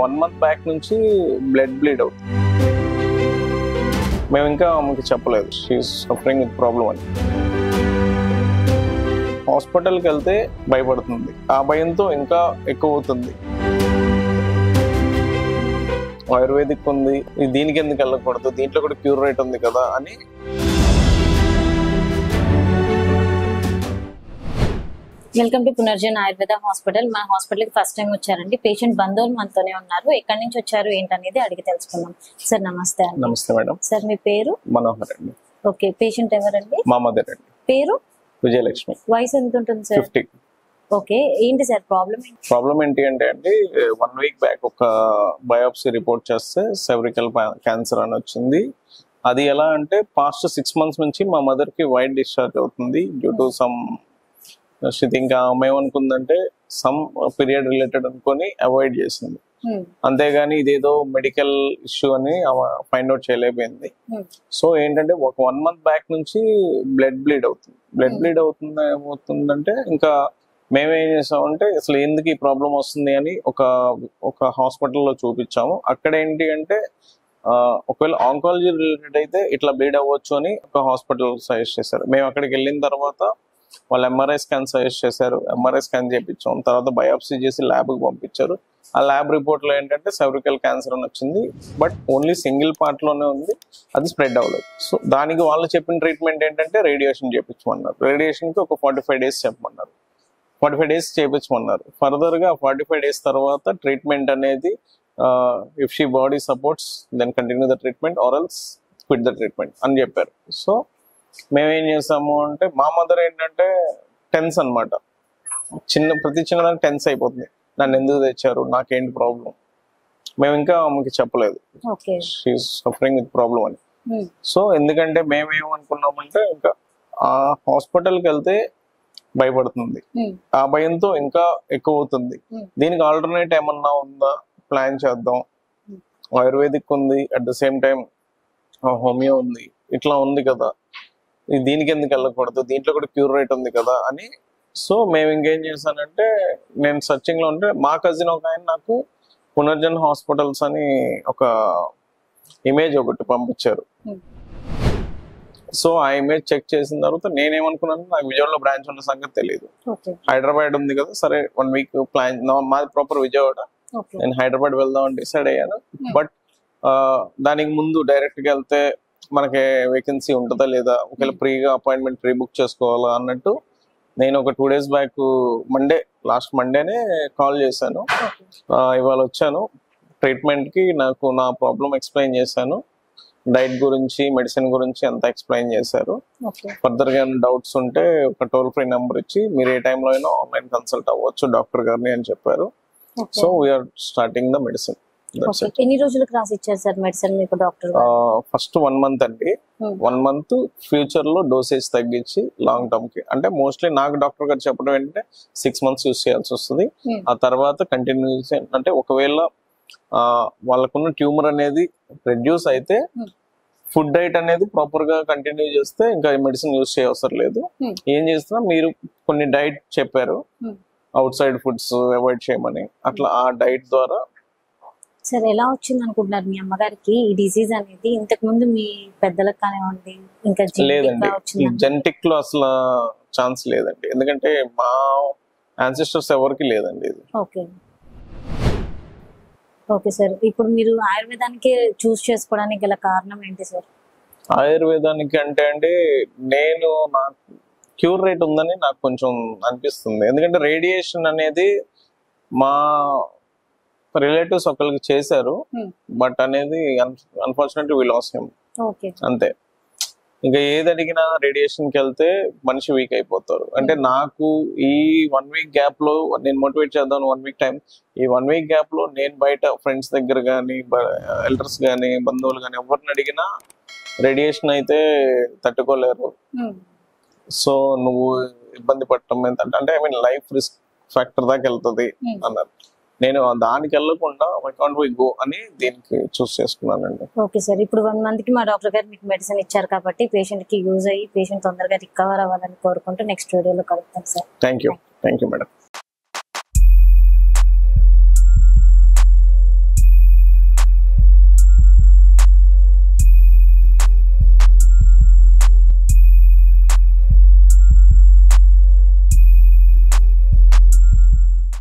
1 month back నుంచి blood bleed అవుతుంది. మేము ఇంకా ఆమెకి చెప్పలేదు షీఈస్ సఫరింగ్ విత్ ప్రాబ్లమ్ అని. హాస్పిటల్కి వెళ్తే భయపడుతుంది, ఆ భయంతో ఇంకా ఎక్కువ అవుతుంది. ఆయుర్వేదిక్ ఉంది, దీనికి ఎందుకు వెళ్ళకూడదు, దీంట్లో కూడా క్యూర్ రేట్ ఉంది కదా అని. Welcome to పునర్జన్ Ayurveda hospital. మన హాస్పిటల్ కి ఫస్ట్ టైం వచ్చారండి. పేషెంట్ బంధువులు మనతోనే ఉన్నారు. ఎక్కడి నుంచి వచ్చారు ఏంటనేది అడిగి తెలుసుకుందాం. సార్ నమస్తే అండి. నమస్తే మేడం. సార్ మీ పేరు? మనోహర్ అండి. ఓకే, పేషెంట్ ఎవరండి? మా మదర్ అండి. పేరు? విజయలక్ష్మి. వయసు ఎంత ఉంటుంది సార్? 50. ఓకే, ఏంటి సార్ ప్రాబ్లం ఏంటి అంటే అండి, 1 week బ్యాక్ ఒక బయోప్సీ రిపోర్ట్ చేస్తే సెర్వికల్ క్యాన్సర్ అని వచ్చింది. అది ఎలా అంటే పాస్ట్ 6 months నుంచి మా మదర్ కి వైట్ డిశ్చార్జ్ అవుతుంది డ్యూ టు సమ్. ఇంకా ఆమె ఏమనుకుందంటే సమ్ పీరియడ్ రిలేటెడ్ అనుకొని అవాయిడ్ చేసింది. అంతేగాని ఇదేదో మెడికల్ ఇష్యూ అని ఫైండ్ అవుట్ చేయలేకపోయింది. సో ఏంటంటే ఒక 1 month బ్యాక్ నుంచి బ్లడ్ బ్లీడ్ అవుతుంది. ఏమవుతుందంటే ఇంకా మేమేం చేసామంటే అసలు ఎందుకు ఈ ప్రాబ్లం వస్తుంది అని ఒక హాస్పిటల్లో చూపించాము. అక్కడ ఏంటి అంటే ఒకవేళ ఆంకాలజీ రిలేటెడ్ అయితే ఇట్లా బ్లీడ్ అవ్వచ్చు అని ఒక హాస్పిటల్ సజెస్ట్ చేశారు. మేము అక్కడికి వెళ్ళిన తర్వాత వాళ్ళు ఎంఆర్ఐ స్కాన్ సజెస్ట్ చేశారు. ఎంఆర్ఐ స్కాన్ చేయించాం, తర్వాత బయాప్సీ చేసి ల్యాబ్కి పంపించారు. ఆ ల్యాబ్ రిపోర్ట్ లో ఏంటంటే సెర్వికల్ క్యాన్సర్ అని వచ్చింది, బట్ ఓన్లీ సింగిల్ పార్ట్ లోనే ఉంది, అది స్ప్రెడ్ అవ్వలేదు. సో దానికి వాళ్ళు చెప్పిన ట్రీట్మెంట్ ఏంటంటే రేడియేషన్ చేయించమన్నారు. రేడియేషన్ కి ఒక 45 days చెప్పమన్నారు. 45 days చేయించమన్నారు. ఫర్దర్ గా 45 days తర్వాత ట్రీట్మెంట్ అనేది if she body supports then continue the treatment or else quit the treatment అని చెప్పారు. సో మేమేం చేసాము అంటే మా మదర్ ఏంటంటే టెన్స్ అనమాట, ప్రతి చిన్నదానికి టెన్స్ అయిపోతుంది. నన్ను ఎందుకు తెచ్చారు, నాకేంటి ప్రాబ్లం, మేము ఇంకా ఆమెకి చెప్పలేదు షీఈస్ సఫరింగ్ విత్ ప్రాబ్లమ్ అని. సో ఎందుకంటే మేమేమనుకున్నామంటే ఇంకా ఆ హాస్పిటల్కి వెళ్తే భయపడుతుంది, ఆ భయంతో ఇంకా ఎక్కువ అవుతుంది. దీనికి ఆల్టర్నేట్ ఏమన్నా ఉందా, ప్లాన్ చేద్దాం. ఆయుర్వేదిక్ ఉంది, at the same time homeo ఉంది, ఇట్లా ఉంది కదా, దీనికి ఎందుకు వెళ్ళకూడదు, దీంట్లో కూడా క్యూర్ రేట్ ఉంది కదా అని. సో మేము ఇంకేం చేశానంటే, నేను సర్చింగ్ లో ఉంటే మా కజిన్ ఒక ఆయన నాకు పునర్జన్ హాస్పిటల్స్ అని ఒక ఇమేజ్ ఒకటి పంపించారు. సో ఆ ఇమేజ్ చెక్ చేసిన తర్వాత నేనేమనుకున్నాను, నాకు విజయవాడలో బ్రాంచ్ ఉన్న సంగతి తెలియదు. హైదరాబాద్ ఉంది కదా, సరే 1 week ప్లాన్, మాది ప్రాపర్ విజయవాడ, నేను హైదరాబాద్ వెళ్దాం అని డిసైడ్ అయ్యాను. బట్ దానికి ముందు డైరెక్ట్ గా వెళ్తే మనకి వేకెన్సీ ఉంటుందా లేదా, ఒకవేళ ఫ్రీగా అపాయింట్మెంట్ ప్రీ బుక్ చేసుకోవాలా అన్నట్టు నేను ఒక 2 days బ్యాక్ లాస్ట్ మండేనే కాల్ చేశాను. ఇవాళ వచ్చాను ట్రీట్మెంట్ కి. నాకు నా ప్రాబ్లం ఎక్స్ప్లెయిన్ చేశాను, డైట్ గురించి మెడిసిన్ గురించి అంతా ఎక్స్ప్లెయిన్ చేశారు. ఫర్దర్ గా డౌట్స్ ఉంటే ఒక టోల్ ఫ్రీ నెంబర్ ఇచ్చి మీరు ఏ టైంలో అయినా ఆన్లైన్ కన్సల్ట్ అవ్వచ్చు డాక్టర్ గారిని అని చెప్పారు. So we're starting the medicine. ఎన్ని రోజులకు రాసి ఇచ్చారు సార్ మెడిసిన్ మీకు డాక్టర్? ఫస్ట్ 1 month అండి. 1 month ఫ్యూచర్ లో డోసేజ్ తగ్గించి లాంగ్ టర్మ్ కి, అంటే మోస్ట్లీ నాకు డాక్టర్ గారు చెప్పడం ఏంటంటే 6 months యూస్ చేయాల్సి వస్తుంది. ఆ తర్వాత కంటిన్యూస్ అంటే ఒకవేళ వాళ్ళకున్న ట్యూమర్ అనేది రెడ్యూస్ అయితే ఫుడ్ డైట్ అనేది ప్రాపర్ గా కంటిన్యూ చేస్తే ఇంకా మెడిసిన్ యూస్ చేయవసరం లేదు. ఏం చేస్తున్నా మీరు కొన్ని డైట్ చెప్పారు, అవుట్ సైడ్ ఫుడ్స్ అవాయిడ్ చేయమని, అట్లా ఆ డైట్ ద్వారా. సార్ ఎలా వచ్చింది అనుకుంటున్నారు మీ అమ్మగారికి ఈ డిసీజ్ అనేది? ఇంతకు ముందు మీ పెద్దలకు కానివ్వండి ఇంకా లేదండి, జెనెటిక్ లో అసలు ఛాన్స్ లేదండి, ఎందుకంటే మా యాన్సిస్టర్స్ ఎవరికి లేదండి ఇది. ఓకే సార్, ఇప్పుడు మీరు ఆయుర్వేదానికి చూస్ చేసుకోవడానికి గల కారణం ఏంటి సార్? ఆయుర్వేదానికి అంటే అండి, నేను నాకు క్యూర్ రేట్ ఉందని నాకు కొంచెం అనిపిస్తుంది. ఎందుకంటే రేడియేషన్ అనేది మా రిలేటివ్స్ ఒకరికి చేశారు, బట్ అనేది అన్ఫార్చునేట్లీ వి లాస్ హిమ్ అంతే. ఇంకా ఏది అడిగినా రేడియేషన్ కి వెళ్తే మనిషి వీక్ అయిపోతారు. అంటే నాకు ఈ 1 week గ్యాప్ లో నేను మోటివేట్ చేద్దాం 1 week టైం, ఈ 1 week గ్యాప్ లో నేను బయట ఫ్రెండ్స్ దగ్గర కానీ ఎల్డర్స్ కానీ బంధువులు కానీ ఎవరిని అడిగినా రేడియేషన్ అయితే తట్టుకోలేరు. సో నువ్వు ఇబ్బంది పడటం అంటే I mean life risk factor దాకా వెళ్తుంది అన్నారు. నేను దానికి వెళ్ళకుండా మై కాంట్ వి గో అని దీనికి చూస్ చేసుకున్నానండి. ఓకే సార్, ఇప్పుడు 1 month కి మా డాక్టర్ గారు మీకు మెడిసిన్ ఇచ్చారు కాబట్టి పేషెంట్ కి యూజ్ అయ్యి పేషెంట్ తొందరగా రికవర్ అవ్వాలని కోరుకుంటూ నెక్స్ట్ వీడియోలో కలుద్దాం సార్. Thank you madam.